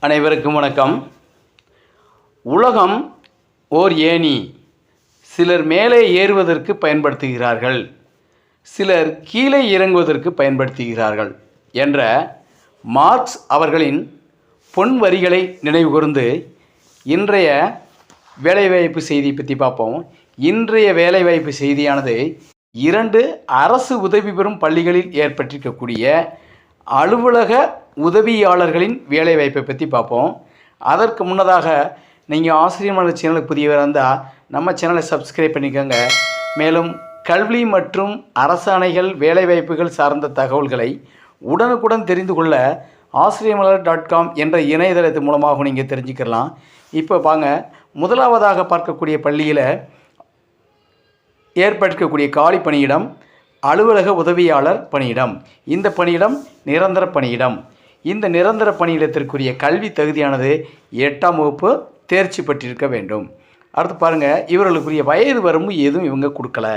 அனைவருக்கும் வணக்கம். உலகம் ஓர் ஏணி. சிலர் மேலே ஏறுவதற்கு பயன்படுத்துகிறார்கள், சிலர் கீழே இறங்குவதற்கு பயன்படுத்துகிறார்கள் என்ற மார்க்ஸ் அவர்களின் பொன் வரிகளை நினைவு கூர்ந்து இன்றைய வேலைவாய்ப்பு செய்தி பற்றி பார்ப்போம். இன்றைய வேலைவாய்ப்பு செய்தியானது 2 அரசு உதவி பெறும் பள்ளிகளில் ஏற்பட்டிருக்கக்கூடிய அலுவலக உதவியாளர்களின் வேலைவாய்ப்பை பற்றி பார்ப்போம். அதற்கு முன்னதாக நீங்கள் ஆசிரியர் மன்ற சேனலுக்கு புதியவராக இருந்தால் நம்ம சேனலை சப்ஸ்கிரைப் பண்ணிக்கோங்க. மேலும் கல்வி மற்றும் அரசாணைகள் வேலைவாய்ப்புகள் சார்ந்த தகவல்களை உடனுக்குடன் தெரிந்து கொள்ள ஆசிரியர்மலர்.com என்ற இணையதளத்தின் மூலமாக நீங்கள் தெரிஞ்சுக்கலாம். இப்போ வாங்க, முதலாவதாக பார்க்கக்கூடிய பள்ளியில் ஏற்பட்டிருக்கக்கூடிய காலி பணியிடம் அலுவலக உதவியாளர் பணியிடம். இந்த பணியிடம் நிரந்தர பணியிடம். இந்த நிரந்தர பணியிடத்திற்குரிய கல்வி தகுதியானது 8ஆம் வகுப்பு தேர்ச்சி பெற்றிருக்க வேண்டும். அடுத்து பாருங்கள், இவர்களுக்குரிய வயது வரம்பு எதுவும் இவங்க கொடுக்கல,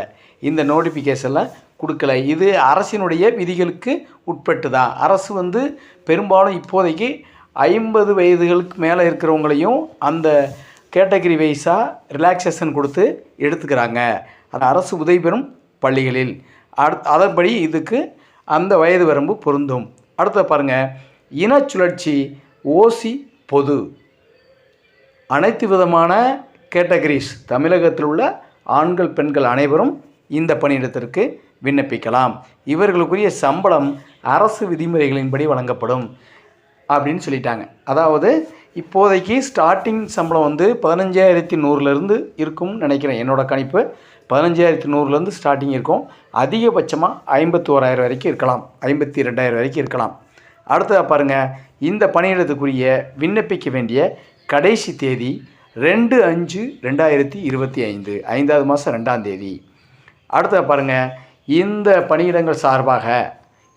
இந்த நோட்டிஃபிகேஷனில் கொடுக்கல. இது அரசினுடைய விதிகளுக்கு உட்பட்டு தான். அரசு பெரும்பாலும் இப்போதைக்கு 50 வயதுகளுக்கு மேலே இருக்கிறவங்களையும் அந்த கேட்டகரி வைஸாக ரிலாக்ஸேஷன் கொடுத்து எடுத்துக்கிறாங்க. அது அரசு உதவி பெறும் பள்ளிகளில். அதன்படி இதுக்கு அந்த வயது வரம்பு பொருந்தும். அடுத்த பாருங்கள், இன சுழற்சி ஓசி பொது. அனைத்து விதமான கேட்டகரிஸ் தமிழகத்தில் உள்ள ஆண்கள் பெண்கள் அனைவரும் இந்த பணியிடத்திற்கு விண்ணப்பிக்கலாம். இவர்களுக்குரிய சம்பளம் அரசு விதிமுறைகளின்படி வழங்கப்படும் அப்படின்னு சொல்லிட்டாங்க. அதாவது இப்போதைக்கு ஸ்டார்டிங் சம்பளம் 15,100லேருந்து இருக்கும்னு நினைக்கிறேன். என்னோடய கணிப்பு 15,100லேருந்து ஸ்டார்டிங் இருக்கும். அதிகபட்சமாக 51,000 வரைக்கும் இருக்கலாம், 52,000 வரைக்கும் இருக்கலாம். அடுத்ததாக பாருங்கள், இந்த பணியிடத்துக்குரிய விண்ணப்பிக்க வேண்டிய கடைசி தேதி 2/5/2025, 5வது மாதம் 2ஆம் தேதி. அடுத்ததாக பாருங்கள், இந்த பணியிடங்கள் சார்பாக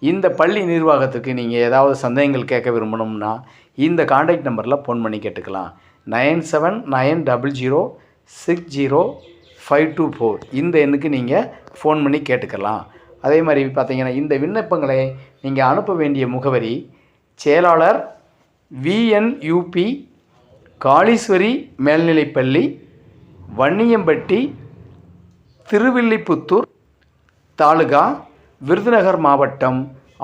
இந்த பள்ளி நிர்வாகத்துக்கு நீங்கள் ஏதாவது சந்தேகங்கள் கேட்க விரும்பணும்னா இந்த கான்டாக்ட் நம்பரில் ஃபோன் பண்ணி கேட்டுக்கலாம். 9790600524 இந்த எண்ணுக்கு நீங்கள் ஃபோன் பண்ணி கேட்டுக்கலாம். அதே மாதிரி பார்த்தீங்கன்னா, இந்த விண்ணப்பங்களை நீங்கள் அனுப்ப வேண்டிய முகவரி செயலாளர் VNUP காளீஸ்வரி மேல்நிலைப்பள்ளி, வன்னியம்பட்டி, திருவில்லிபுத்தூர் தாலுகா, விருதுநகர் மாவட்டம்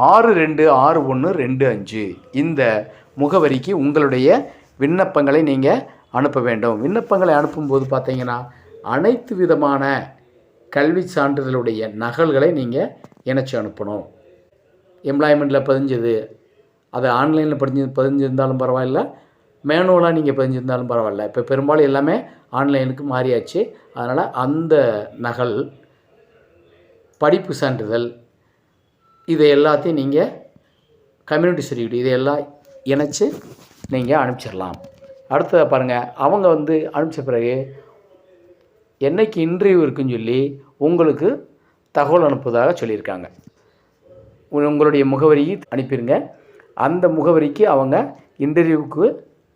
626125 இந்த முகவரிக்கு உங்களுடைய விண்ணப்பங்களை நீங்கள் அனுப்ப வேண்டும். விண்ணப்பங்களை அனுப்பும்போது பார்த்தீங்கன்னா, அனைத்து விதமான கல்வி சான்றிதழுடைய நகல்களை நீங்கள் இணைச்சி அனுப்பணும். எம்ப்ளாய்மெண்ட்டில் பதிஞ்சது, அது ஆன்லைனில் பதிஞ்சிருந்தாலும் பரவாயில்ல, மேனுவலாக நீங்கள் பதிஞ்சிருந்தாலும் பரவாயில்ல. இப்போ பெரும்பாலும் எல்லாமே ஆன்லைனுக்கு மாறியாச்சு. அதனால் அந்த நகல், படிப்பு சான்றிதழ், இதை எல்லாத்தையும் நீங்கள் கம்யூனிட்டி சர்டிஃபிகேட் இதையெல்லாம் இணைச்சி நீங்கள் அனுப்பிச்சிடலாம். அடுத்ததாக பாருங்கள், அவங்க அனுப்பிச்ச பிறகு என்றைக்கு இன்டர்வியூ இருக்குன்னு சொல்லி உங்களுக்கு தகவல் அனுப்புவதாக சொல்லியிருக்காங்க. உங்களுடைய முகவரியை அனுப்பிடுங்க. அந்த முகவரிக்கு அவங்க இன்டர்வியூவுக்கு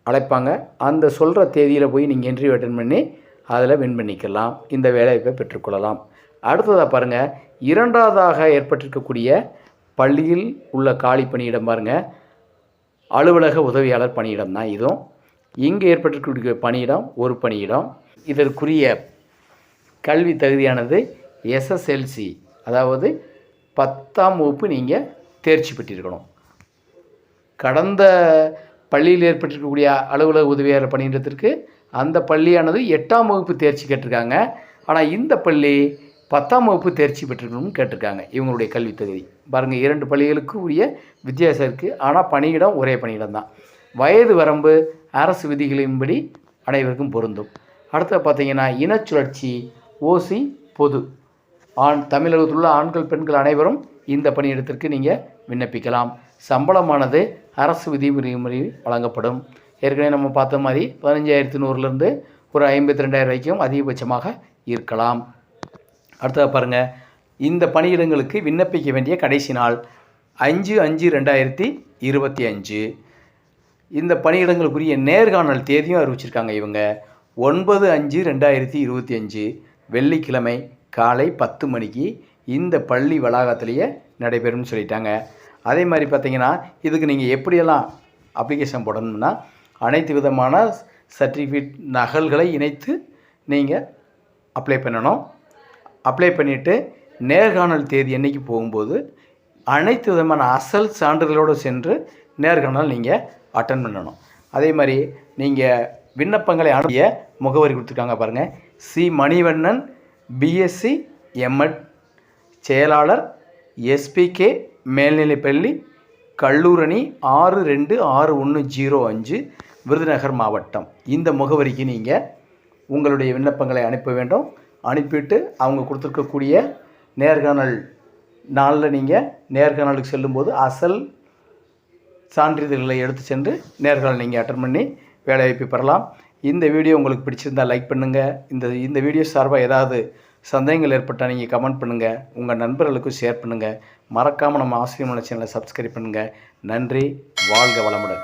அழைப்பாங்க. அந்த சொல்கிற தேதியில் போய் நீங்கள் இன்டர்வியூ அட்டென்ட் பண்ணி அதில் வின் பண்ணிக்கலாம், இந்த வேலைவாய்ப்பை பெற்றுக்கொள்ளலாம். அடுத்ததாக பாருங்கள், 2வதாக ஏற்பட்டிருக்கக்கூடிய பள்ளியில் உள்ள காலி பணியிடம் பாருங்கள், அலுவலக உதவியாளர் பணியிடம் தான் இதுவும். இங்கே ஏற்பட்டிருக்கக்கூடிய பணியிடம் ஒரு பணியிடம். இதற்குரிய கல்வி தகுதியானது SSLC, அதாவது 10ஆம் வகுப்பு நீங்கள் தேர்ச்சி பெற்றிருக்கணும். கடந்த பள்ளியில் ஏற்பட்டிருக்கக்கூடிய அலுவலக உதவியாளர் பணியிடத்திற்கு அந்த பள்ளியானது 8ஆம் வகுப்பு தேர்ச்சி கேட்டிருக்காங்க. ஆனால் இந்த பள்ளி 10ஆம் வகுப்பு தேர்ச்சி பெற்றிருக்கணும்னு கேட்டிருக்காங்க. இவங்களுடைய கல்வி தகுதி பாருங்கள், 2 பள்ளிகளுக்கு உரிய வித்தியாசம் இருக்குது. ஆனால் பணியிடம் ஒரே பணியிடம் தான். வயது வரம்பு அரசு விதிகளின்படி அனைவருக்கும் பொருந்தும். அடுத்து பார்த்தீங்கன்னா, இனச்சுழற்சி ஓசி பொது. தமிழகத்தில் உள்ள ஆண்கள் பெண்கள் அனைவரும் இந்த பணியிடத்திற்கு நீங்கள் விண்ணப்பிக்கலாம். சம்பளமானது அரசு விதிமுறை வழங்கப்படும். ஏற்கனவே நம்ம பார்த்த மாதிரி 15,100லேருந்து ஒரு 52,000 வரைக்கும் அதிகபட்சமாக இருக்கலாம். அடுத்ததாக பாருங்கள், இந்த பணியிடங்களுக்கு விண்ணப்பிக்க வேண்டிய கடைசி நாள் 5/5/2025. இந்த பணியிடங்களுக்குரிய நேர்காணல் தேதியும் அறிவிச்சிருக்காங்க. இவங்க 9/5/2025 வெள்ளிக்கிழமை காலை 10 மணிக்கு இந்த பள்ளி வளாகத்திலேயே நடைபெறும்னு சொல்லிட்டாங்க. அதே மாதிரி பார்த்திங்கன்னா, இதுக்கு நீங்கள் எப்படியெல்லாம் அப்ளிகேஷன் போடணும்னா, அனைத்து விதமான சர்டிஃபிகேட் நகல்களை இணைத்து நீங்கள் அப்ளை பண்ணணும். அப்ளை பண்ணிவிட்டு நேர்காணல் தேதி அன்னைக்கு போகும்போது அனைத்து விதமான அசல் சான்றிதழோடு சென்று நேர்காணல் நீங்கள் அட்டன் பண்ணணும். அதே மாதிரி நீங்கள் விண்ணப்பங்களை அனுப்பிய முகவரி கொடுத்துருக்காங்க பாருங்கள். சி மணிவண்ணன், பிஎஸ்சி எம்எட், செயலாளர், எஸ்பிகே மேல்நிலைப்பள்ளி, கல்லூரணி 626105, விருதுநகர் மாவட்டம். இந்த முகவரிக்கு நீங்கள் உங்களுடைய விண்ணப்பங்களை அனுப்ப வேண்டும். அனுப்பிவிட்டு அவங்க கொடுத்துருக்கக்கூடிய நேர்காணல் நாளில் நீங்கள் நேர்காணலுக்கு செல்லும்போது அசல் சான்றிதழ்களை எடுத்து சென்று நேர்காணல் நீங்கள் அட்டன் பண்ணி வேலைவாய்ப்பு பெறலாம். இந்த வீடியோ உங்களுக்கு பிடிச்சிருந்தால் லைக் பண்ணுங்கள். இந்த வீடியோ சார்பாக ஏதாவது சந்தேகங்கள் ஏற்பட்டால் நீங்கள் கமெண்ட் பண்ணுங்கள். உங்கள் நண்பர்களுக்கும் ஷேர் பண்ணுங்கள். மறக்காமல் நம்ம ஆசிரியர் சேனலை சப்ஸ்கிரைப் பண்ணுங்கள். நன்றி. வாழ்க வளமுடன்.